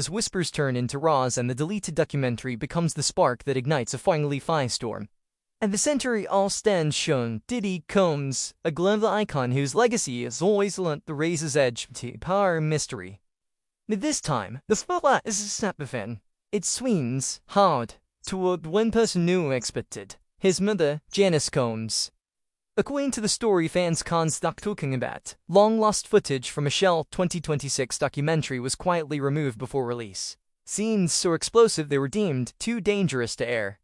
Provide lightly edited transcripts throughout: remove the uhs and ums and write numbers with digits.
as whispers turn into raws and the deleted documentary becomes the spark that ignites a finally firestorm. At the center all stands shown Diddy Combs, a global icon whose legacy has always lent the razor's edge to power and mystery. But this time, the spotlight is a snap event. It swings hard toward one person new expected, his mother, Janice Combs. According to the story fans can't stop talking about, long-lost footage from a Shell 2026 documentary was quietly removed before release. Scenes so explosive they were deemed too dangerous to air.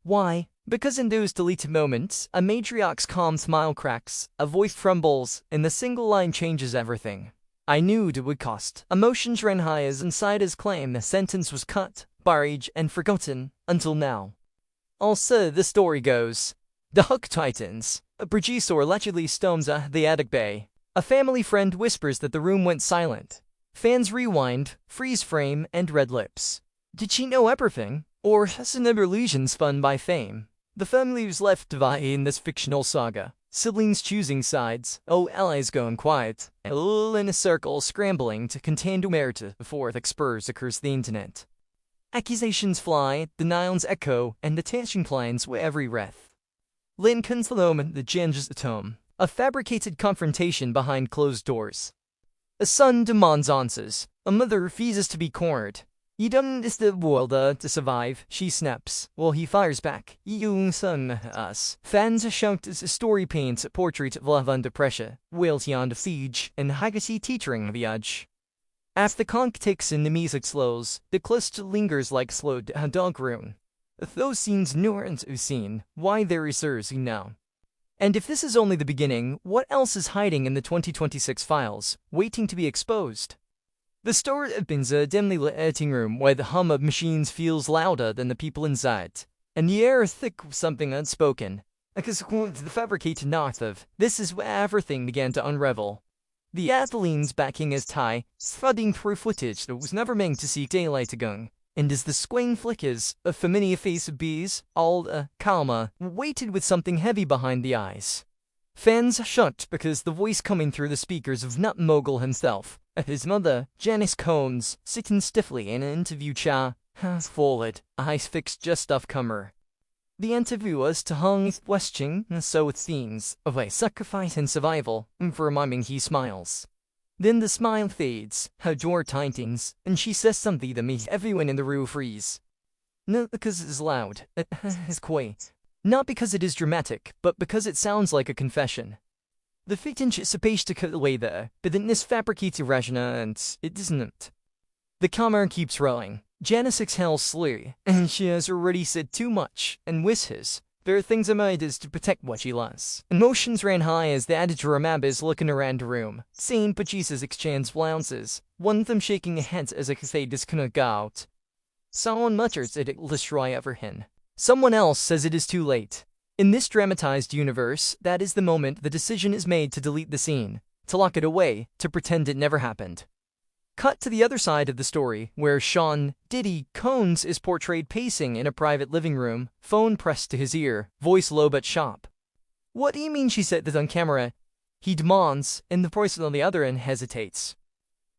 Why? Because in those deleted moments, a matriarch's calm smile cracks, a voice trembles, and the single line changes everything. I knew it would cost. Emotions ran high as insiders claim the sentence was cut, buried, and forgotten, until now. Also, the story goes, the Hook Titans. A producer allegedly storms the attic bay. A family friend whispers that the room went silent. Fans rewind, freeze frame, and red lips. Did she know everything? Or has an illusion spun by fame? The family was left divided in this fictional saga. Siblings choosing sides, allies going quiet, and all in a circle scrambling to contain omerta before the expose occurs the internet. Accusations fly, denials echo, and the tension climbs with every breath. Lincoln's the moment that changes the tone. A fabricated confrontation behind closed doors. A son demands answers. A mother refuses to be cornered. You don't is the world to survive, she snaps, while he fires back. You son us. Fans shout as the story paints a portrait of love under pressure, loyalty under siege, and Haggerty teetering the edge. As the conch ticks and the music slows, the cluster lingers like slowed dog rune. Those scenes weren't seen, why there is now. And if this is only the beginning, what else is hiding in the 2026 files, waiting to be exposed? The story opens a dimly lit editing room where the hum of machines feels louder than the people inside, and the air is thick with something unspoken. Because according to the fabricated narrative, this is where everything began to unravel. The athletes backing his tie, thudding through footage that was never meant to see daylight again. And as the swing flickers, a familiar face of bees, all calmer, waited with something heavy behind the eyes. Fans shut because the voice coming through the speakers of Nut Mogul himself, his mother, Janice Combs, sitting stiffly in an interview chair, forward, eyes fixed just off camera. The interviewers to hung his question, so with themes of a sacrifice and survival, and for a moment he smiles. Then the smile fades, her door tightens, and she says something that makes everyone in the room freeze. Not because it is loud, it is quiet. Not because it is dramatic, but because it sounds like a confession. The footage is supposed to cut away there, but then this fabricated resonance, it isn't. The camera keeps rolling. Janice exhales slowly, and she has already said too much, and whispers. There are things made to protect what she loves. Emotions ran high as the editor remembers looking around the room, seeing producers exchange glances, one of them shaking their heads as if they just couldn't go out. Someone mutters that it will destroy everything. Someone else says it is too late. In this dramatized universe, that is the moment the decision is made to delete the scene, to lock it away, to pretend it never happened. Cut to the other side of the story, where Sean Diddy Combs is portrayed pacing in a private living room, phone pressed to his ear, voice low but sharp. What do you mean she said that on camera? He demands, and the person on the other end hesitates.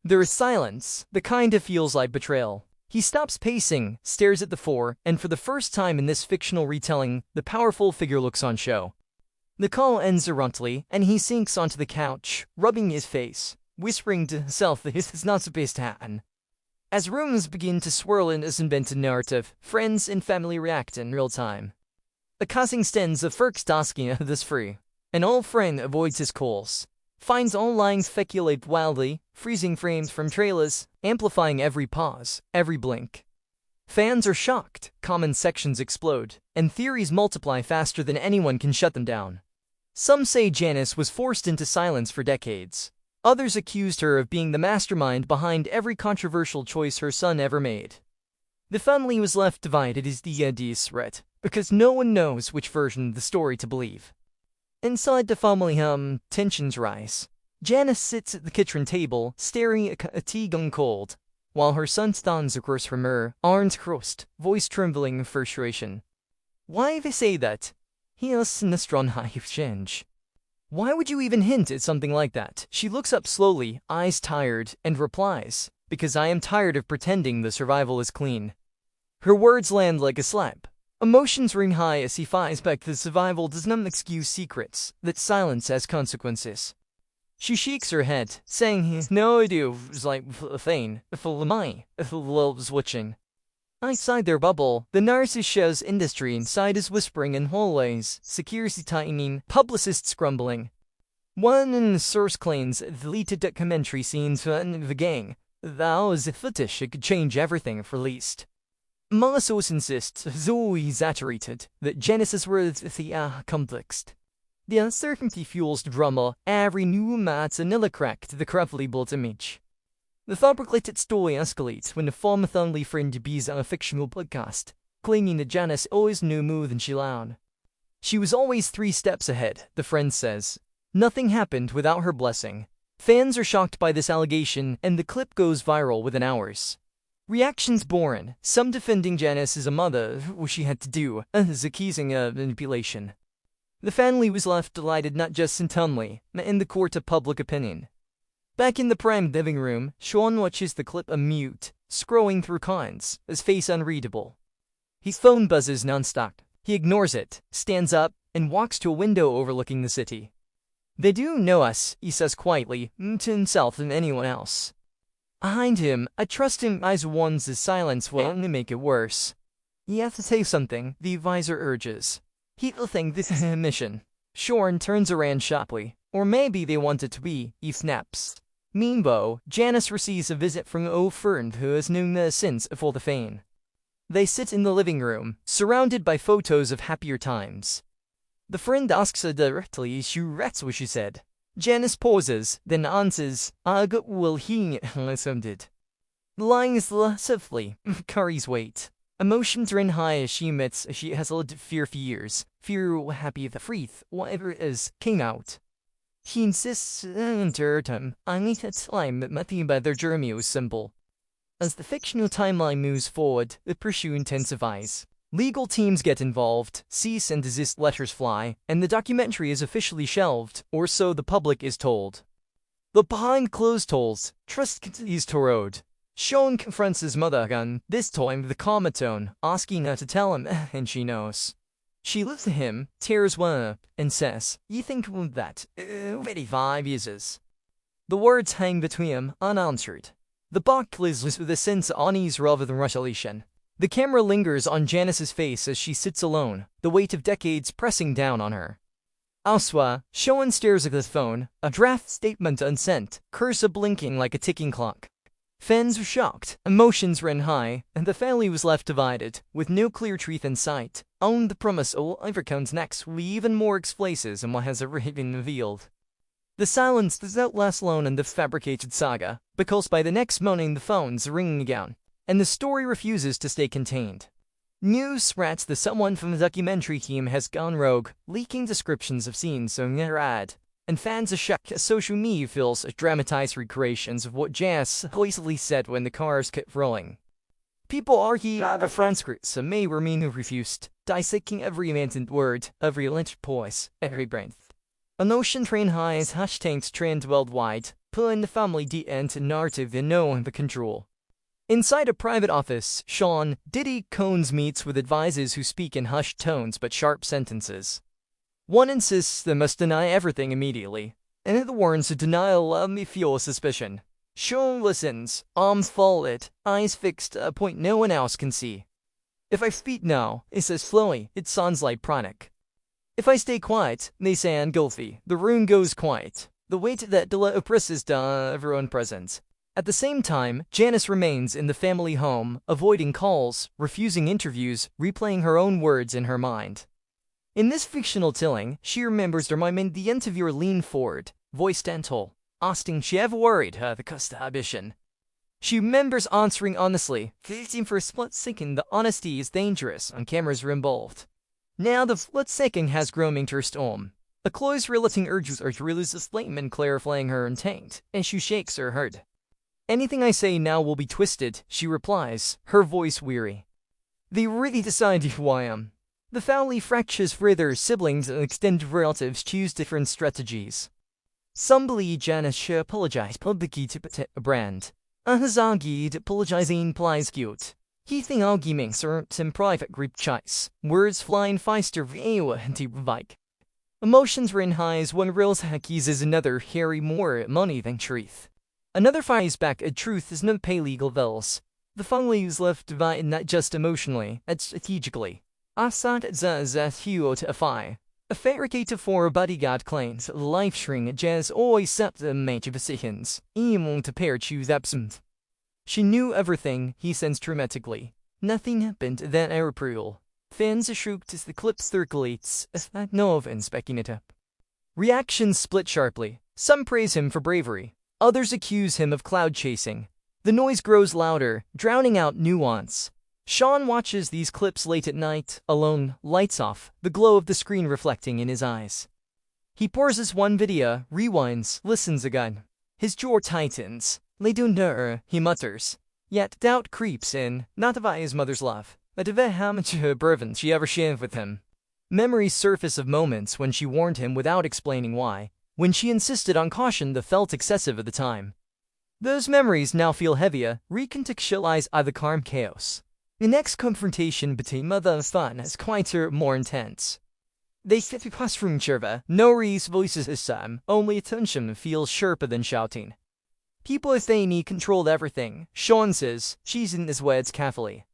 There is silence, the kind that feels like betrayal. He stops pacing, stares at the floor, and for the first time in this fictional retelling, the powerful figure looks on show. The call ends abruptly, and he sinks onto the couch, rubbing his face, whispering to himself that this is not supposed to happen. As rooms begin to swirl in this invented narrative, friends and family react in real time. The casting stands of first asking this free. An old friend avoids his calls, finds online speculate wildly, freezing frames from trailers, amplifying every pause, every blink. Fans are shocked, comment sections explode, and theories multiply faster than anyone can shut them down. Some say Janice was forced into silence for decades. Others accused her of being the mastermind behind every controversial choice her son ever made. The family was left divided as the ideas threat, because no one knows which version of the story to believe. Inside the family tensions rise. Janice sits at the kitchen table, staring at a tea gone cold, while her son stands across from her, arms crossed, voice trembling in frustration. Why they say that? He has a strong high change. Why would you even hint at something like that? She looks up slowly, eyes tired, and replies, because I am tired of pretending the survival is clean. Her words land like a slap. Emotions ring high as he fights back that survival does not excuse secrets, that silence has consequences. She shakes her head, saying, "No idea, it's like a thing, full my, loves watching." Outside their bubble, the narcissist's industry inside is whispering in hallways, security tightening, publicists grumbling. One in the source claims deleted documentary scenes in the gang. That was a fetish, it could change everything if released. Mollisos insists, though exaggerated, that Genesis was the context. The uncertainty fuels the drama, every new match another crack to the craftily built image. The fabricated story escalates when the family friend bees on a fictional podcast, claiming that Janice always knew more than she allowed. She was always 3 steps ahead, the friend says. Nothing happened without her blessing. Fans are shocked by this allegation, and the clip goes viral within hours. Reactions born, some defending Janice as a mother, what she had to do, others accusing of manipulation. The family was left delighted not just internally, but in the court of public opinion. Back in the prime living room, Sean watches the clip unmute, scrolling through comments, his face unreadable. His phone buzzes nonstop. He ignores it, stands up, and walks to a window overlooking the city. "They do know us," he says quietly, to himself and anyone else. Behind him, I trust him as one's his silence will only make it worse. "You have to say something," the advisor urges. He'll think this is a mission. Sean turns around sharply. Or maybe they want it to be, he snaps. Meanwhile, Janice receives a visit from an old friend who has known her since before the fame. They sit in the living room, surrounded by photos of happier times. The friend asks her directly if she regrets what she said. Janice pauses, then answers, "I got will hearing it assumed." The line is swiftly, carries weight. Emotions run high as she admits she has lived fear for years. Fear happy the freeth, whatever it is, came out. He insists under time, I need to time that nothing about their journey was simple. As the fictional timeline moves forward, the pursuit intensifies. Legal teams get involved, cease and desist letters fly, and the documentary is officially shelved, or so the public is told. But behind closed doors, trust continues to erode. Sean confronts his mother again, this time with a calmer tone, asking her to tell him, and she knows. She looks at him, tears one up, and says, "You think of that, already 5 years." The words hang between them, unanswered. The box closes with a sense of unease rather than resolution. The camera lingers on Janice's face as she sits alone, the weight of decades pressing down on her. Elsewhere, Sean stares at his phone, a draft statement unsent, cursor blinking like a ticking clock. Fans were shocked, emotions ran high, and the family was left divided, with no clear truth in sight, on the promise all ever comes next will be even more explosive than what has already been revealed. The silence does not last long in the fabricated saga, because by the next morning the phones are ringing again, and the story refuses to stay contained. News spreads that someone from the documentary team has gone rogue, leaking descriptions of scenes on their ad, and fans are shocked as social media fills dramatized recreations of what Janice hastily said when the cars kept rolling. People argue that the transcripts may remain refused, dissecting every mentioned word, every alleged pause, every breath. A notion train high as hashtags trend worldwide, pulling the family deep into narrative they know under control. Inside a private office, Sean, Diddy Combs meets with advisors who speak in hushed tones but sharp sentences. One insists they must deny everything immediately, and it warns a denial of me fuel suspicion. Sean listens, arms folded, eyes fixed at a point no one else can see. "If I speak now," it says slowly, it sounds like pranic. "If I stay quiet," they say ungulfy, the room goes quiet. The weight that delay oppresses everyone present. At the same time, Janice remains in the family home, avoiding calls, refusing interviews, replaying her own words in her mind. In this fictional telling, she remembers the moment the interviewer leaned forward, voice gentle, asking she ever worried her the ambition. She remembers answering honestly, feeling for a split second the honesty is dangerous and cameras are involved. Now the split second has grown into her storm. A close relating urges her to release a statement clarifying her intent, and she shakes her head. "Anything I say now will be twisted," she replies, her voice weary. "They really decide who I am." The family fractures further, siblings and extended relatives choose different strategies. Some believe Janice should apologize publicly to protect the brand. Ahazagi apologizing implies guilt. He think arguments are in private group chats. Words flying faster ewa hinti bike. Emotions ran high as one reels hackies is another carry more money than truth. Another fires back a truth is no pay legal bills. The family is left divided not just emotionally, but strategically. Asad za huo to afai. A fabricator for a bodyguard claims life string jazz always set the major decisions. Even to pair choose absent. She knew everything, he sensed dramatically. Nothing happened that April. Fans shrieked as the clip circulates, as that nov and specking it up. Reactions split sharply. Some praise him for bravery. Others accuse him of cloud chasing. The noise grows louder, drowning out nuance. Sean watches these clips late at night, alone, lights off, the glow of the screen reflecting in his eyes. He pauses one video, rewinds, listens again. His jaw tightens. Ledunder, he mutters. Yet doubt creeps in, not about his mother's love, but of how much burden she ever shared with him. Memories surface of moments when she warned him without explaining why, when she insisted on caution that felt excessive at the time. Those memories now feel heavier, recontextualized by the calm chaos. The next confrontation between mother and son is quieter, more intense. They sit across from each other, no raised voices this time, only attention feels sharper than shouting. People think he controlled everything, Sean says, choosing his words carefully.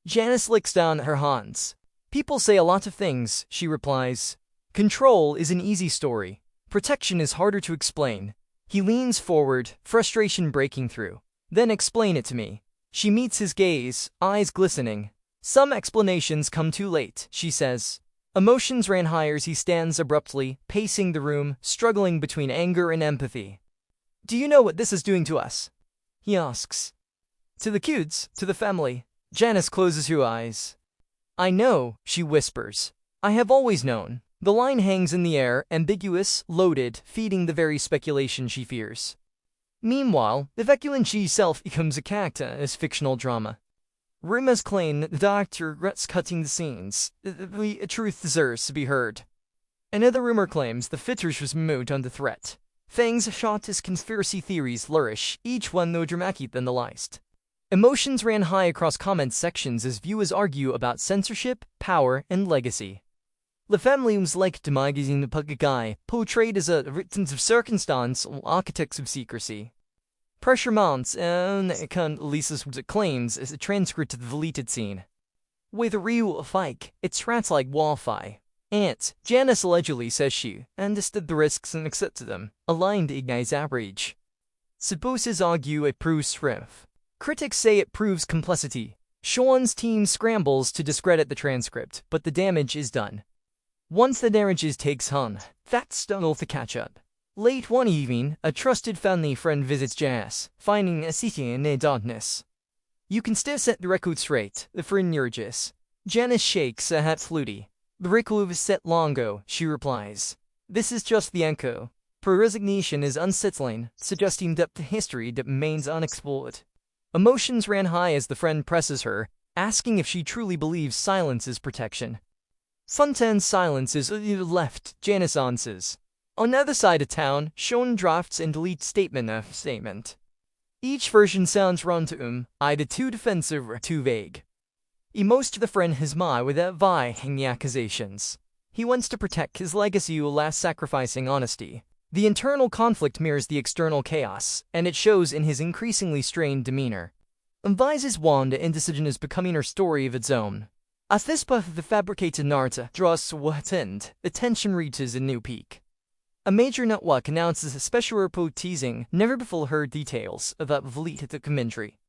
Janice licks down her hands. People say a lot of things, she replies. Control is an easy story. Protection is harder to explain. He leans forward, frustration breaking through. Then explain it to me. She meets his gaze, eyes glistening. Some explanations come too late, she says. Emotions ran higher as he stands abruptly, pacing the room, struggling between anger and empathy. Do you know what this is doing to us? He asks. To the kids, to the family. Janice closes her eyes. I know, she whispers. I have always known. The line hangs in the air, ambiguous, loaded, feeding the very speculation she fears. Meanwhile, the Veculin she self becomes a character as fictional drama. Rumors claim that the doctor regrets cutting the scenes. The truth deserves to be heard. Another rumor claims the footage was moved under threat. Things shot as conspiracy theories flourish, each one more dramatic than the last. Emotions ran high across comment sections as viewers argue about censorship, power, and legacy. The family was like the magazine The Guy, portrayed as a victims of circumstance or architects of secrecy. Pressure mounts, and Lisa's claims as a transcript of the deleted scene. With a real fake, it tracks like Wi-Fi. Aunt, Janice allegedly says she understood the risks and accepted them, aligned to Ignite's average. Supposes argue it proves strength. Critics say it proves complicity. Sean's team scrambles to discredit the transcript, but the damage is done. Once the narrative takes on, facts struggle to catch up. Late one evening, a trusted family friend visits Janice, finding a city in their darkness. You can still set the record straight, the friend urges. Janice shakes her head fluty. The record was set long ago, she replies. This is just the echo. Her resignation is unsettling, suggesting depth to history that remains unexplored. Emotions ran high as the friend presses her, asking if she truly believes silence is protection. Fontaine's silence is left, Janice answers. On the other side of town, Sean drafts and deletes statement after statement. Each version sounds wrong to him, either too defensive or too vague. He most to the friend his mind without vying the accusations. He wants to protect his legacy while last sacrificing honesty. The internal conflict mirrors the external chaos, and it shows in his increasingly strained demeanor. Advises Wanda indecision is becoming her story of its own. As this part of the fabricated narrative draws to what end, the tension reaches a new peak. A major network announces a special report teasing never-before-heard details about the documentary.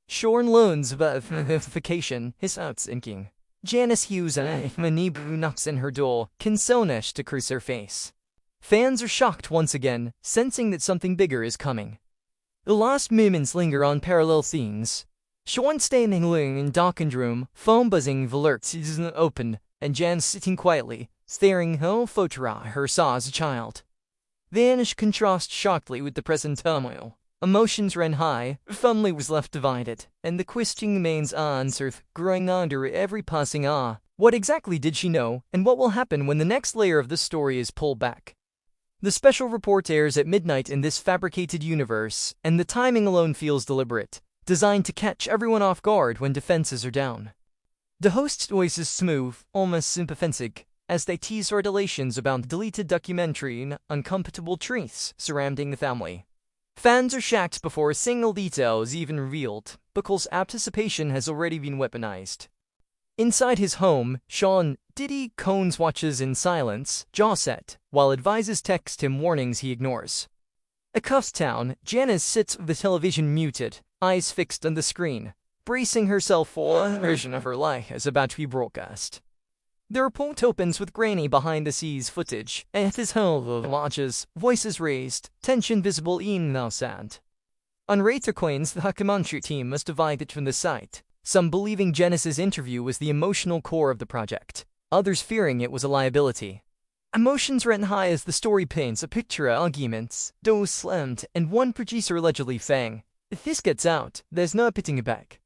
Sean learns about verification, his heart's inking. Janice Hughes and Manibu knocks in her door, consolesh to curse her face. Fans are shocked once again, sensing that something bigger is coming. The last moments linger on parallel themes. Sean standing alone in darkened room, phone buzzing alerts isn't open, and Jan sitting quietly, staring how photograph her saw as a child. The image contrasts sharply with the present turmoil. Emotions ran high, family was left divided, and the question remains unanswered, growing under every passing What exactly did she know, and what will happen when the next layer of the story is pulled back? The special report airs at midnight in this fabricated universe, and the timing alone feels deliberate, designed to catch everyone off guard when defenses are down. The host's voice is smooth, almost sympathetic, as they tease revelations about the deleted documentary and uncomfortable truths surrounding the family. Fans are shocked before a single detail is even revealed, because anticipation has already been weaponized. Inside his home, Sean Diddy Combs watches in silence, jaw set, while advisors text him warnings he ignores. Across town, Janice sits with the television muted, eyes fixed on the screen, bracing herself for a version of her life is about to be broadcast. The report opens with grainy behind-the-scenes footage, and his home watches, voices raised, tension visible in the sound. On Raider Coins, the documentary team was divided from the site, some believing Janice's interview was the emotional core of the project, others fearing it was a liability. Emotions ran high as the story paints a picture of arguments, doors slammed, and one producer allegedly saying, "If this gets out, there's no putting it back."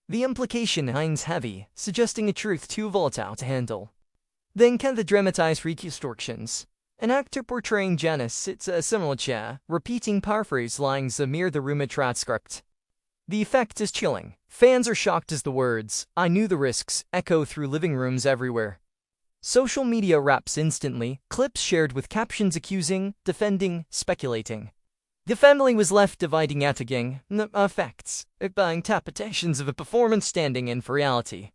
The implication hangs heavy, suggesting a truth too volatile to handle. Then can the dramatized reconstructions. An actor portraying Janice sits at a similar chair, repeating paraphrase lines amid the rumored transcript. The effect is chilling. Fans are shocked as the words, "I knew the risks," echo through living rooms everywhere. Social media wraps instantly, clips shared with captions accusing, defending, speculating. The family was left dividing attacking facts, by interpretations of a performance standing in for reality.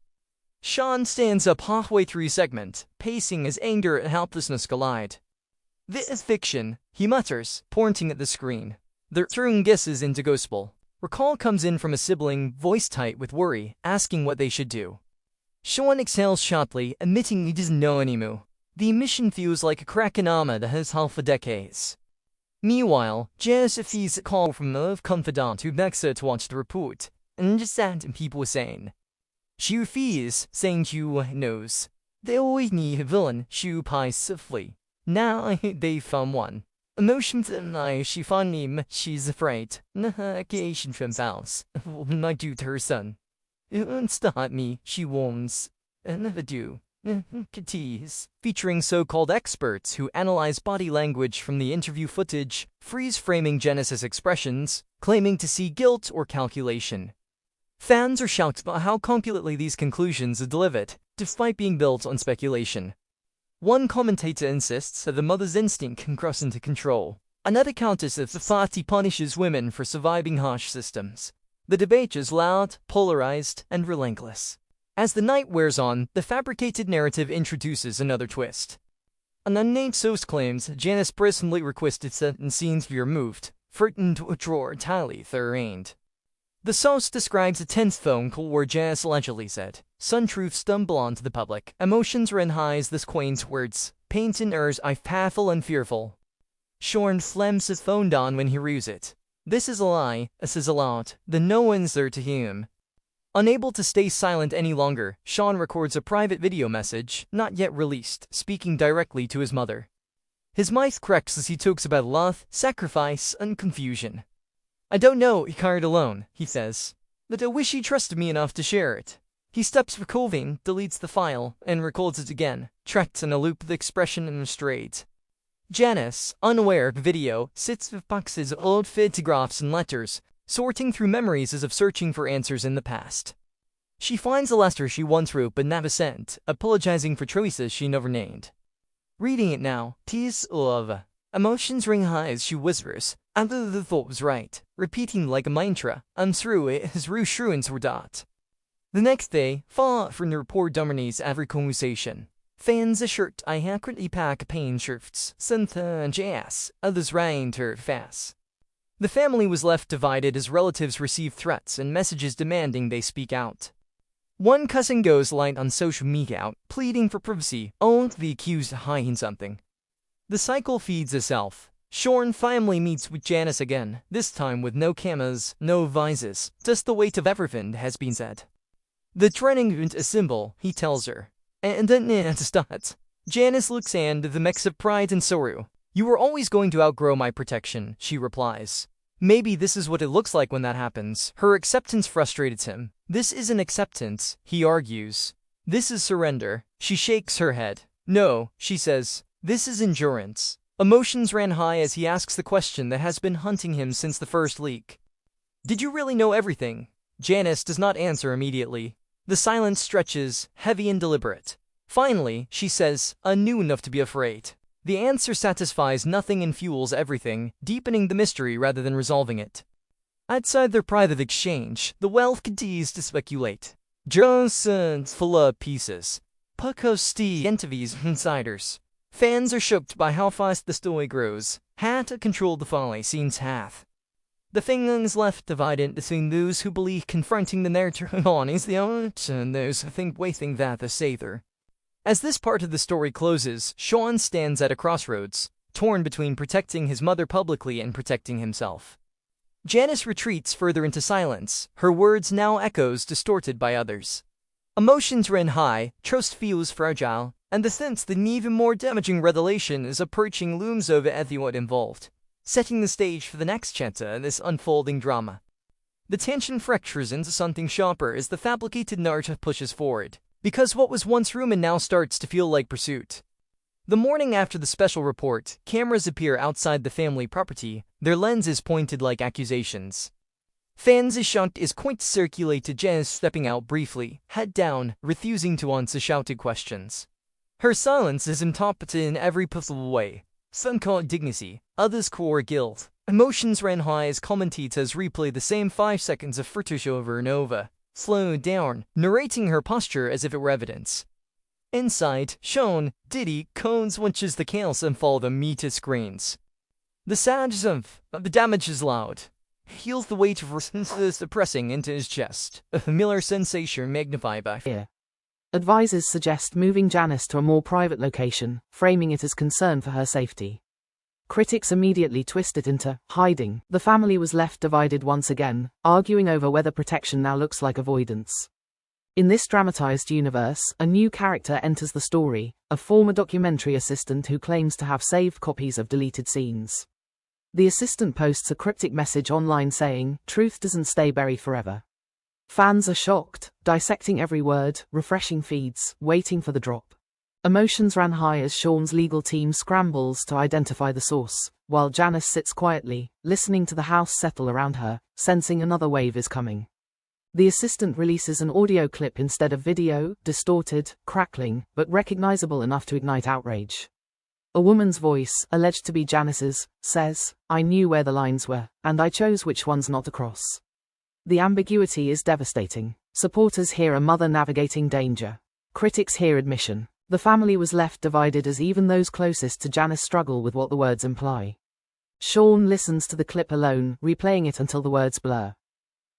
Sean stands up halfway through segment, pacing as anger and helplessness collide. "This is fiction," he mutters, pointing at the screen. They're throwing guesses into gospel. Recall comes in from a sibling, voice tight with worry, asking what they should do. Sean exhales shortly, admitting he doesn't know anymore. The emission feels like a krakenama that has half a decade. Meanwhile, Janice receives a call from a confidant who begs her to watch the report, and understand what people are saying. She refuses, saying she knows. They always need a villain, she replies swiftly. Now they found one. Emotions and she finally she's afraid. Occasion from Val's. What I do to her son. It won't stop me, she warns. I never do. Tease. Featuring so-called experts who analyze body language from the interview footage, freeze-framing Janice's expressions, claiming to see guilt or calculation. Fans are shocked about how completely these conclusions are delivered, despite being built on speculation. One commentator insists that the mother's instinct can cross into control. Another counters that the party punishes women for surviving harsh systems. The debate is loud, polarized, and relentless. As the night wears on, the fabricated narrative introduces another twist. An unnamed source claims Janice personally requested certain scenes be removed, threatened to withdraw entirely their aid. The source describes a tense phone call where Janice allegedly said, "Some truths stumble onto the public. Emotions ran high as this quaint's words, paint in ers I painful and fearful." Sean slams his phone down when he reads it. This is a lie, says aloud, then no one's there to hear him. Unable to stay silent any longer, Sean records a private video message, not yet released, speaking directly to his mother. His mouth cracks as he talks about love, sacrifice, and confusion. "I don't know, he carried alone," he says, "but I wish he trusted me enough to share it." He stops recording, deletes the file, and records it again, tracked in a loop of expression and restraint. Janice, unaware of the video, sits with boxes of old photographs and letters, sorting through memories as if searching for answers in the past. She finds a letter she once wrote but never sent, apologizing for choices she never named. Reading it now, tears of emotions ring high as she whispers, "Either the thought was right," repeating like a mantra, "I'm through it, his reassurance were dot." The next day, far from the report dominates every conversation. Fans assert I accurately pack pain shirts, Sintha and Jazz, others rained her fast. The family was left divided as relatives received threats and messages demanding they speak out. One cousin goes light on social media out, pleading for privacy, only the accused hiding something. The cycle feeds itself. Sean finally meets with Janice again, this time with no cameras, no visors, just the weight of everything has been said. The training isn't a symbol, he tells her. And then it starts. Janice looks in with a mix of pride and sorrow. "You were always going to outgrow my protection," she replies. Maybe this is what it looks like when that happens. Her acceptance frustrated him. This isn't acceptance, he argues. This is surrender. She shakes her head. No, she says, this is endurance. Emotions ran high as he asks the question that has been hunting him since the first leak. Did you really know everything? Janice does not answer immediately. The silence stretches, heavy and deliberate. Finally, she says, "I knew enough to be afraid." The answer satisfies nothing and fuels everything, deepening the mystery rather than resolving it. Outside their private exchange, the wealth continues to speculate. Johnson's full of pieces. Puckosti interviews insiders. Fans are shocked by how fast the story grows. Had to control the folly seems hath. The feelings left divided between those who believe confronting the narrative on is the art and those who think waiting that the savior. As this part of the story closes, Sean stands at a crossroads, torn between protecting his mother publicly and protecting himself. Janice retreats further into silence, her words now echoes distorted by others. Emotions ran high, trust feels fragile, and the sense that an even more damaging revelation is approaching looms over everyone involved, setting the stage for the next chapter in this unfolding drama. The tension fractures into something sharper as the fabricated narrative pushes forward, because what was once rumor now starts to feel like pursuit. The morning after the special report, cameras appear outside the family property, their lenses pointed like accusations. Fans' shout is quite circulated, Janice stepping out briefly, head down, refusing to answer shouted questions. Her silence is interpreted in every possible way. Some call it dignity, others call it guilt. Emotions ran high as commentators replay the same 5 seconds of footage over and over, slowed down, narrating her posture as if it were evidence. Inside, Sean, Diddy, Cones watches the chaos unfold on meter screens. The sounds of the damage is loud. He feels the weight of resistance pressing into his chest, a familiar sensation magnified by fear. Advisors suggest moving Janice to a more private location, framing it as concern for her safety. Critics immediately twist it into hiding. The family was left divided once again, arguing over whether protection now looks like avoidance. In this dramatized universe, a new character enters the story, a former documentary assistant who claims to have saved copies of deleted scenes. The assistant posts a cryptic message online saying, "Truth doesn't stay buried forever." Fans are shocked, dissecting every word, refreshing feeds, waiting for the drop. Emotions ran high as Sean's legal team scrambles to identify the source, while Janice sits quietly, listening to the house settle around her, sensing another wave is coming. The assistant releases an audio clip instead of video, distorted, crackling, but recognizable enough to ignite outrage. A woman's voice, alleged to be Janice's, says, "I knew where the lines were, and I chose which ones not to cross." The ambiguity is devastating. Supporters hear a mother navigating danger. Critics hear admission. The family was left divided as even those closest to Janice struggle with what the words imply. Sean listens to the clip alone, replaying it until the words blur.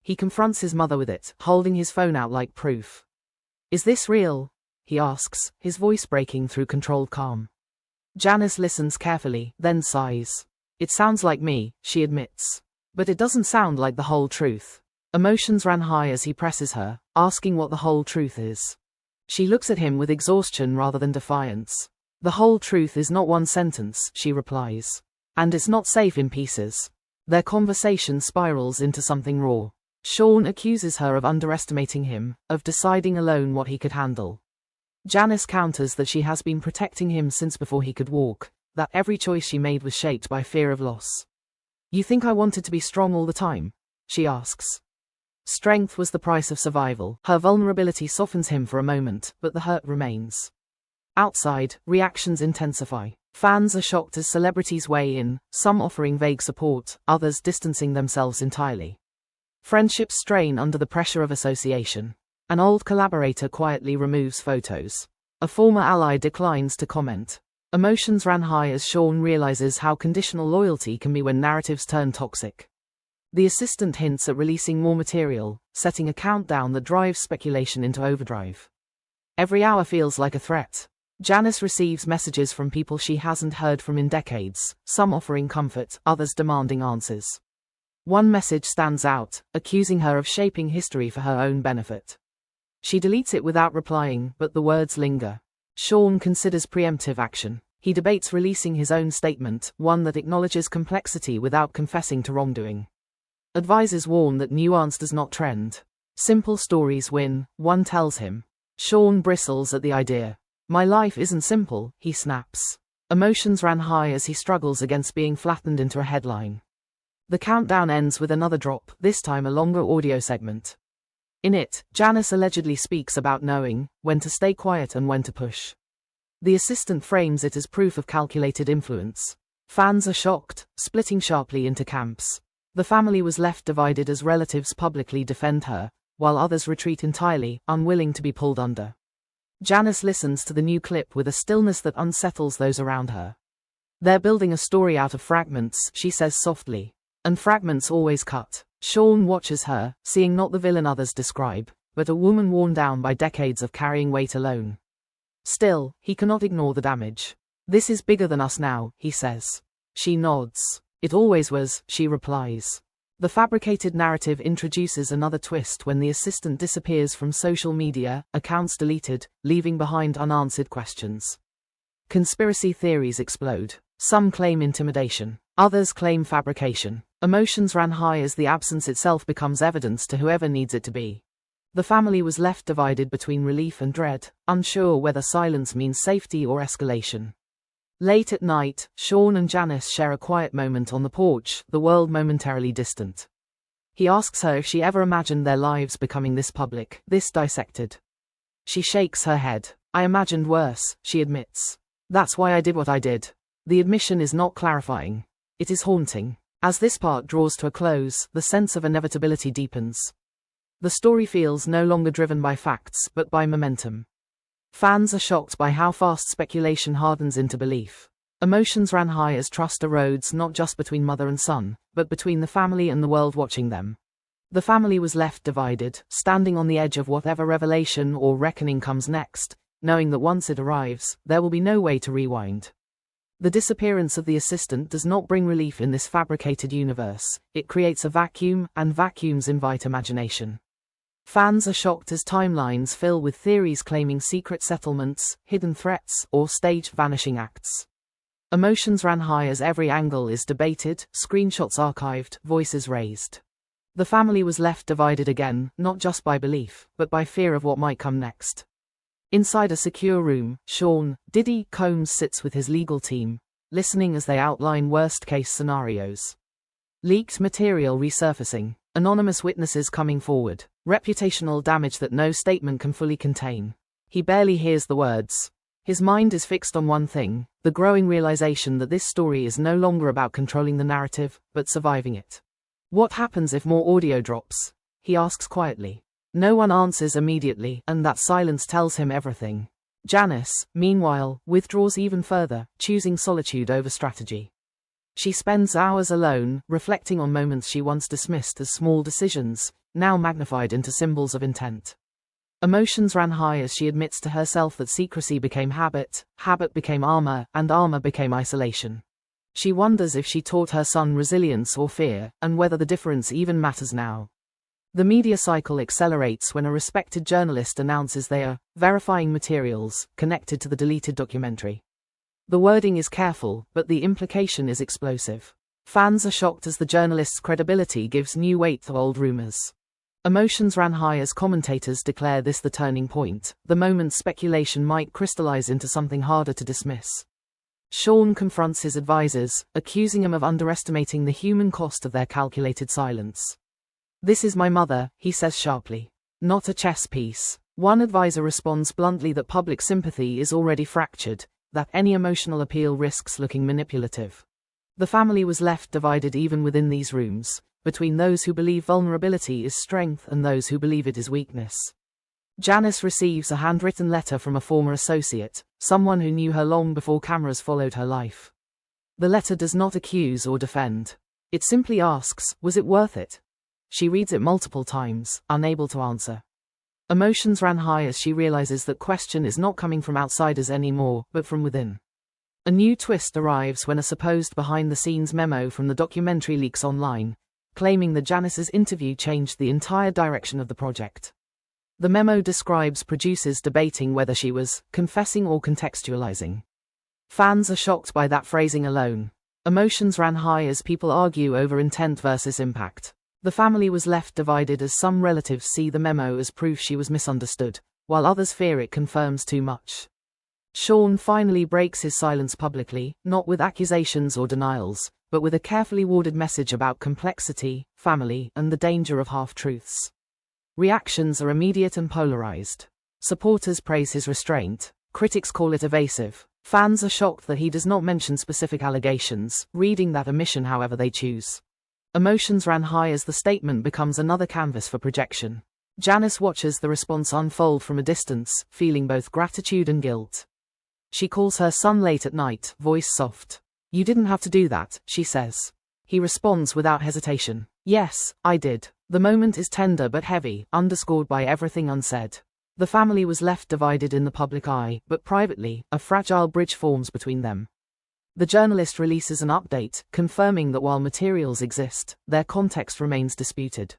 He confronts his mother with it, holding his phone out like proof. "Is this real?" he asks, his voice breaking through controlled calm. Janice listens carefully, then sighs. "It sounds like me," she admits. But it doesn't sound like the whole truth. Emotions ran high as he presses her, asking what the whole truth is. She looks at him with exhaustion rather than defiance. "The whole truth is not one sentence," she replies. "And it's not safe in pieces." Their conversation spirals into something raw. Sean accuses her of underestimating him, of deciding alone what he could handle. Janice counters that she has been protecting him since before he could walk, that every choice she made was shaped by fear of loss. "You think I wanted to be strong all the time?" she asks. Strength was the price of survival. Her vulnerability softens him for a moment, but the hurt remains. Outside, reactions intensify. Fans are shocked as celebrities weigh in, some offering vague support, others distancing themselves entirely. Friendships strain under the pressure of association. An old collaborator quietly removes photos. A former ally declines to comment. Emotions ran high as Sean realizes how conditional loyalty can be when narratives turn toxic. The assistant hints at releasing more material, setting a countdown that drives speculation into overdrive. Every hour feels like a threat. Janice receives messages from people she hasn't heard from in decades, some offering comfort, others demanding answers. One message stands out, accusing her of shaping history for her own benefit. She deletes it without replying, but the words linger. Sean considers preemptive action. He debates releasing his own statement, one that acknowledges complexity without confessing to wrongdoing. Advisors warn that nuance does not trend. Simple stories win, one tells him. Sean bristles at the idea. "My life isn't simple," he snaps. Emotions ran high as he struggles against being flattened into a headline. The countdown ends with another drop, this time a longer audio segment. In it, Janice allegedly speaks about knowing when to stay quiet and when to push. The assistant frames it as proof of calculated influence. Fans are shocked, splitting sharply into camps. The family was left divided as relatives publicly defend her, while others retreat entirely, unwilling to be pulled under. Janice listens to the new clip with a stillness that unsettles those around her. They're building a story out of fragments, she says softly. And fragments always cut. Sean watches her, seeing not the villain others describe, but a woman worn down by decades of carrying weight alone. Still, he cannot ignore the damage. This is bigger than us now, he says. She nods. It always was, she replies. The fabricated narrative introduces another twist when the assistant disappears from social media, accounts deleted, leaving behind unanswered questions. Conspiracy theories explode. Some claim intimidation. Others claim fabrication. Emotions ran high as the absence itself becomes evidence to whoever needs it to be. The family was left divided between relief and dread, unsure whether silence means safety or escalation. Late at night, Sean and Janice share a quiet moment on the porch, the world momentarily distant. He asks her if she ever imagined their lives becoming this public, this dissected. She shakes her head. I imagined worse, she admits. That's why I did what I did. The admission is not clarifying. It is haunting. As this part draws to a close, the sense of inevitability deepens. The story feels no longer driven by facts, but by momentum. Fans are shocked by how fast speculation hardens into belief. Emotions ran high as trust erodes not just between mother and son, but between the family and the world watching them. The family was left divided, standing on the edge of whatever revelation or reckoning comes next, knowing that once it arrives, there will be no way to rewind. The disappearance of the assistant does not bring relief in this fabricated universe. It creates a vacuum, and vacuums invite imagination. Fans are shocked as timelines fill with theories claiming secret settlements, hidden threats, or staged vanishing acts. Emotions ran high as every angle is debated, screenshots archived, voices raised. The family was left divided again, not just by belief, but by fear of what might come next. Inside a secure room, Sean, Diddy Combs sits with his legal team, listening as they outline worst-case scenarios. Leaked material resurfacing, anonymous witnesses coming forward, reputational damage that no statement can fully contain. He barely hears the words. His mind is fixed on one thing, the growing realization that this story is no longer about controlling the narrative, but surviving it. What happens if more audio drops? He asks quietly. No one answers immediately, and that silence tells him everything. Janice, meanwhile, withdraws even further, choosing solitude over strategy. She spends hours alone, reflecting on moments she once dismissed as small decisions, now magnified into symbols of intent. Emotions ran high as she admits to herself that secrecy became habit, habit became armor, and armor became isolation. She wonders if she taught her son resilience or fear, and whether the difference even matters now. The media cycle accelerates when a respected journalist announces they are verifying materials connected to the deleted documentary. The wording is careful, but the implication is explosive. Fans are shocked as the journalist's credibility gives new weight to old rumors. Emotions ran high as commentators declare this the turning point, the moment speculation might crystallize into something harder to dismiss. Sean confronts his advisors, accusing him of underestimating the human cost of their calculated silence. This is my mother, he says sharply. Not a chess piece. One advisor responds bluntly that public sympathy is already fractured, that any emotional appeal risks looking manipulative. The family was left divided even within these rooms, between those who believe vulnerability is strength and those who believe it is weakness. Janice receives a handwritten letter from a former associate, someone who knew her long before cameras followed her life. The letter does not accuse or defend. It simply asks, was it worth it? She reads it multiple times, unable to answer. Emotions ran high as she realizes that question is not coming from outsiders anymore, but from within. A new twist arrives when a supposed behind-the-scenes memo from the documentary leaks online, claiming that Janice's interview changed the entire direction of the project. The memo describes producers debating whether she was confessing or contextualizing. Fans are shocked by that phrasing alone. Emotions ran high as people argue over intent versus impact. The family was left divided as some relatives see the memo as proof she was misunderstood, while others fear it confirms too much. Sean finally breaks his silence publicly, not with accusations or denials, but with a carefully worded message about complexity, family, and the danger of half-truths. Reactions are immediate and polarized. Supporters praise his restraint. Critics call it evasive. Fans are shocked that he does not mention specific allegations, reading that omission however they choose. Emotions ran high as the statement becomes another canvas for projection. Janice watches the response unfold from a distance, feeling both gratitude and guilt. She calls her son late at night, voice soft. "You didn't have to do that," she says. He responds without hesitation. "Yes, I did." The moment is tender but heavy, underscored by everything unsaid. The family was left divided in the public eye, but privately, a fragile bridge forms between them. The journalist releases an update, confirming that while materials exist, their context remains disputed.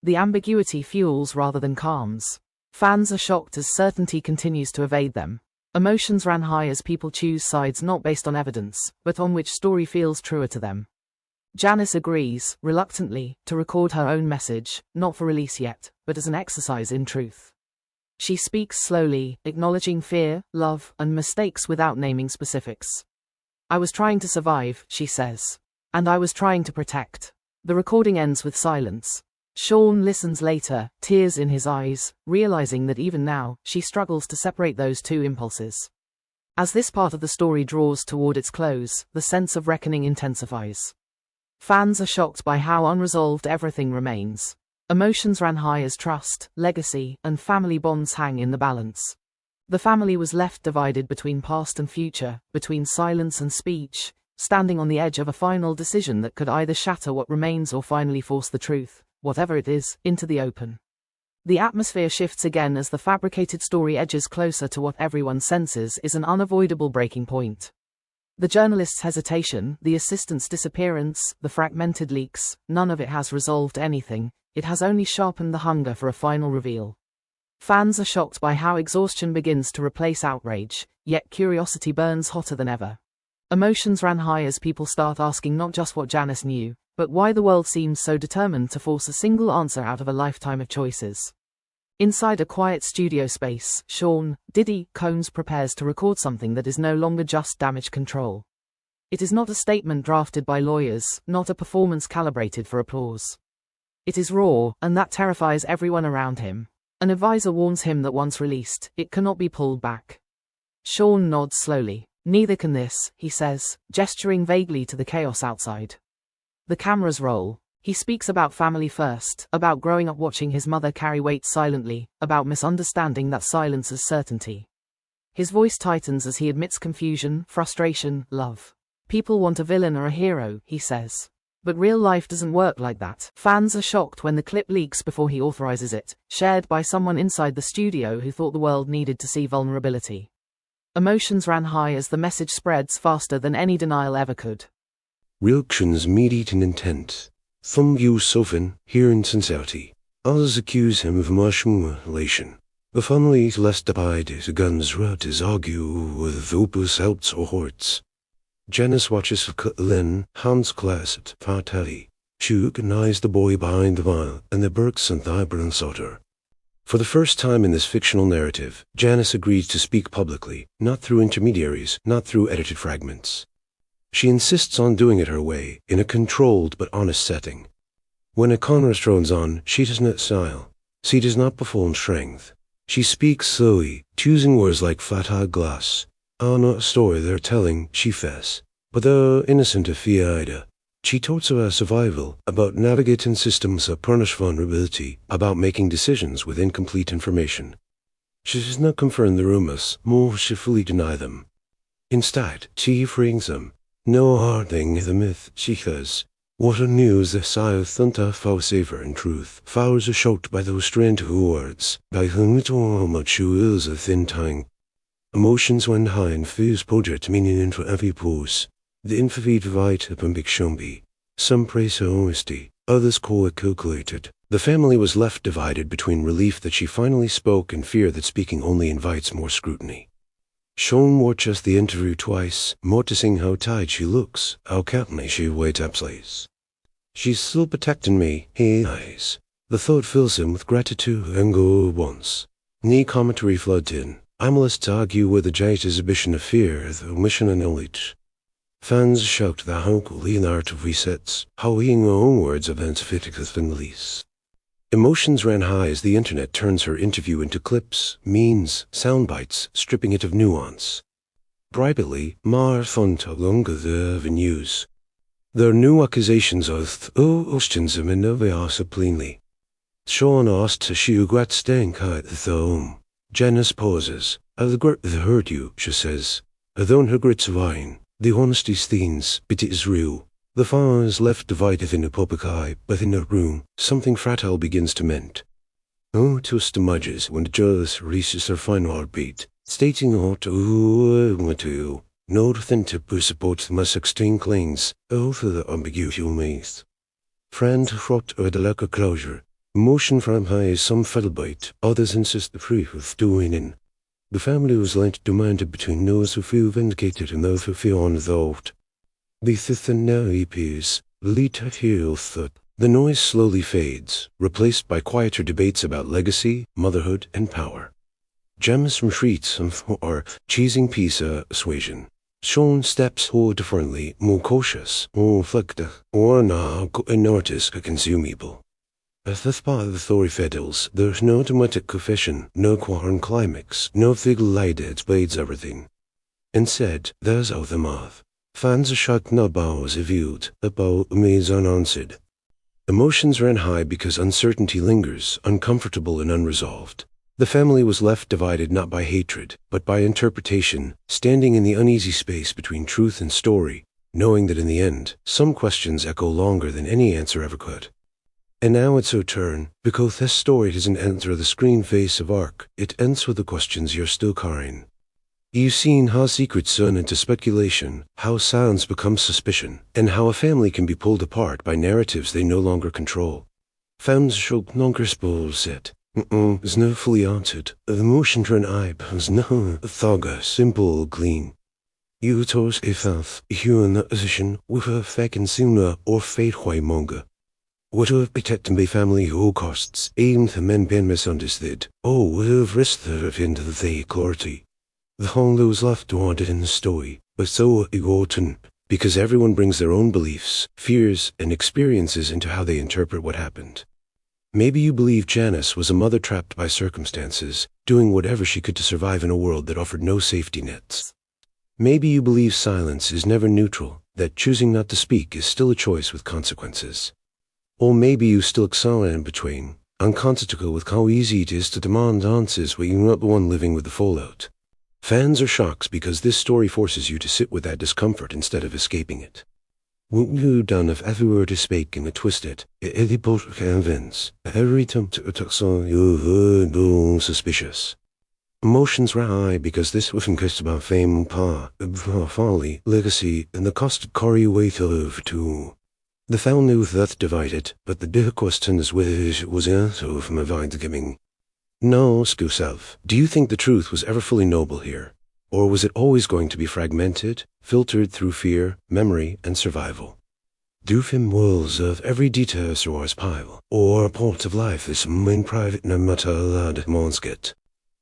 The ambiguity fuels rather than calms. Fans are shocked as certainty continues to evade them. Emotions ran high as people choose sides not based on evidence, but on which story feels truer to them. Janice agrees, reluctantly, to record her own message, not for release yet, but as an exercise in truth. She speaks slowly, acknowledging fear, love, and mistakes without naming specifics. "I was trying to survive," she says. "And I was trying to protect." The recording ends with silence. Sean listens later, tears in his eyes, realizing that even now, she struggles to separate those two impulses. As this part of the story draws toward its close, the sense of reckoning intensifies. Fans are shocked by how unresolved everything remains. Emotions ran high as trust, legacy, and family bonds hang in the balance. The family was left divided between past and future, between silence and speech, standing on the edge of a final decision that could either shatter what remains or finally force the truth, whatever it is, into the open. The atmosphere shifts again as the fabricated story edges closer to what everyone senses is an unavoidable breaking point. The journalist's hesitation, the assistant's disappearance, the fragmented leaks, none of it has resolved anything, it has only sharpened the hunger for a final reveal. Fans are shocked by how exhaustion begins to replace outrage, yet curiosity burns hotter than ever. Emotions ran high as people start asking not just what Janice knew, but why the world seems so determined to force a single answer out of a lifetime of choices. Inside a quiet studio space, Sean, Diddy, Combs prepares to record something that is no longer just damage control. It is not a statement drafted by lawyers, not a performance calibrated for applause. It is raw, and that terrifies everyone around him. An advisor warns him that once released, it cannot be pulled back. Sean nods slowly. "Neither can this," he says, gesturing vaguely to the chaos outside. The cameras roll. He speaks about family first, about growing up watching his mother carry weight silently, about misunderstanding that silence as certainty. His voice tightens as he admits confusion, frustration, love. "People want a villain or a hero," he says. But real life doesn't work like that. Fans are shocked when the clip leaks before he authorizes it, shared by someone inside the studio who thought the world needed to see vulnerability. Emotions ran high as the message spreads faster than any denial ever could. Reactions meat-eating intent. Some use often, here insincerity. Others accuse him of manipulation. The family is less divided against what is argue with opus outs or horts. Janice watches Lynn, hands clasped, part heavy. She recognizes the boy behind the vial and the Burks and the Ibron Sutter. For the first time in this fictional narrative, Janice agrees to speak publicly, not through intermediaries, not through edited fragments. She insists on doing it her way, in a controlled but honest setting. When a camera throws on, she does not smile. She does not perform strength. She speaks slowly, choosing words like flat-hard glass. Not a story they're telling, she fess. But they're innocent of fear. She talks about survival, about navigating systems of punish vulnerability, about making decisions with incomplete information. She does not confirm the rumors, more she fully deny them. Instead, she brings them. No hard thing is a myth, she says. What a news the South Thunta foul savor in truth. Fowls are shocked by those strange words, by whom little how much you is a thin tongue. Emotions went high and fears project meaning into every pose. The infravid right upon Big Shumbi. Some praise her honesty, others call it calculated. The family was left divided between relief that she finally spoke and fear that speaking only invites more scrutiny. Sean watches the interview twice, noticing how tired she looks, how calmly she waits up place. "She's still protecting me," he eyes. The thought fills him with gratitude and go once. Knee commentary floods in. Analysts argue with the giant exhibition of fear, the omission of knowledge. Fans shout that how the art of resets, how in their own words of antiphyticus and release. Emotions ran high as the internet turns her interview into clips, memes, sound bites, stripping it of nuance. Bribely, maar font longer the avenues. There are new accusations of ostinsum in Noviasa plainly. Sean asked to she grat stank at the home. Janice pauses. I'll grit the hurt you, she says. Although her grit's wine, the honesty steens, but it is real. The fire is left divided in a public eye, but in a room, something fragile begins to mend. Oh, twist emerges when the judge reaches her final heartbeat, stating ought to nothing to support the most extreme claims over the ambiguous myth. Friend fraught with a lack of closure. Emotion from high is some fiddlebite, others insist the proof of doing in. The family was lent demanded between those who feel vindicated and those who feel unresolved. The thithanary peers lead to heal thought. The noise slowly fades, replaced by quieter debates about legacy, motherhood, and power. Gems retreats for cheesing pizza assuasion. Sean steps forward differently, more cautious, more reflective, or now notice a consumable. At the spot of the Thori fiddles, there's no dramatic confession, no quarren climax, no fig-lighted blades everything. Instead, there's out the mouth. Fans are shocked no bows viewed, a bow remains unanswered. Emotions ran high because uncertainty lingers, uncomfortable and unresolved. The family was left divided not by hatred, but by interpretation, standing in the uneasy space between truth and story, knowing that in the end, some questions echo longer than any answer ever could. And now it's your turn, because this story doesn't enter the screen face of arc, it ends with the questions you're still carrying. You've seen how secrets turn into speculation, how sounds become suspicion, and how a family can be pulled apart by narratives they no longer control. Fans show longer spoils it. Is no fully answered. The motion to an eye was no thugger, simple, clean. You chose a faith, you in that position, with a feckin' sooner or fate way monger. Would have protected my family who costs, even the men being misunderstood, would have risked it into the clarity. The whole was left wanted in the story, but so important, because everyone brings their own beliefs, fears, and experiences into how they interpret what happened. Maybe you believe Janice was a mother trapped by circumstances, doing whatever she could to survive in a world that offered no safety nets. Maybe you believe silence is never neutral, that choosing not to speak is still a choice with consequences. Or maybe you still excel in between, unconscious with how easy it is to demand answers when you're not the one living with the fallout. Fans are shocked because this story forces you to sit with that discomfort instead of escaping it. What you done if every word is spoken and twisted, it both convince, every time to attack you suspicious. Emotions ran high because this wasn't just about fame, power, folly, legacy, and the cost of carry away through too. The family was thus divided, but the big question is which was answered from a vine giving. No, Skuself, do you think the truth was ever fully noble here? Or was it always going to be fragmented, filtered through fear, memory, and survival? Do film worlds of every detail source pile, or a part of life is in private no matter allowed monsket?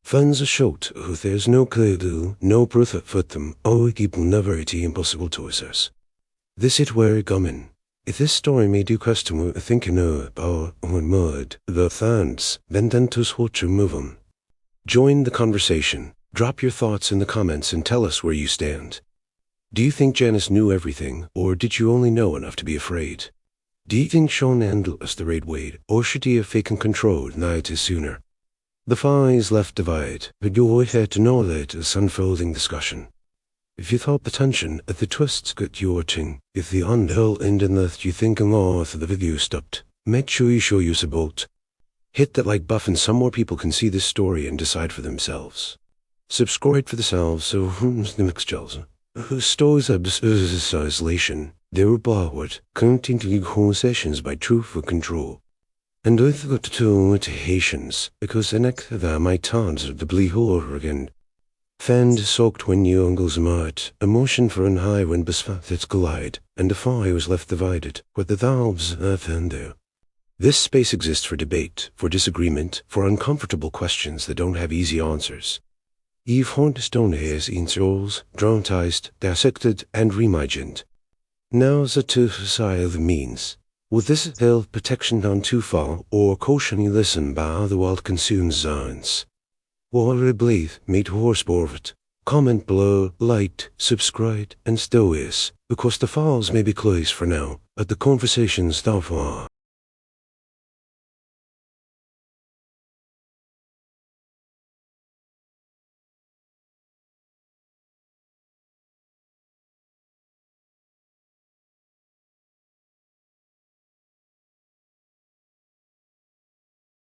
Fans are short, there's no clue, no proof for them, keep never impossible choices. This it where coming. If this story made you question thinking about mud, the fans, then to switch to move on. Join the conversation. Drop your thoughts in the comments and tell us where you stand. Do you think Janice knew everything, or did you only know enough to be afraid? Do you think Sean handled us the right way, or should he have taken control night sooner? The fire is left divided, but you always had to know that it's unfolding discussion. If you thought the tension at the twists got your tongue, if the unhill ended that you think off the video stopped, make sure you show your support. Hit that like buff and some more people can see this story and decide for themselves. Subscribe for themselves so the mixed gels. Stories of isolation, they were backward, continuing conversations by truth for control. And I've got to Haitians, because the neck of my tons of the blue horror again. Fend soaked when you uncles mart, emotion for an high when besfats collide, and the fire was left divided, with the valves and there. This space exists for debate, for disagreement, for uncomfortable questions that don't have easy answers. Eve haunt stone hairs in souls, dramatized, dissected, and reimagined. Now the two side of the means. With this held protection on too far, or cautioning listen by the world consumes zones. Water believe, meet horse borvet. Comment below, like, subscribe, and still is, because the files may be closed for now, but the conversations thou far.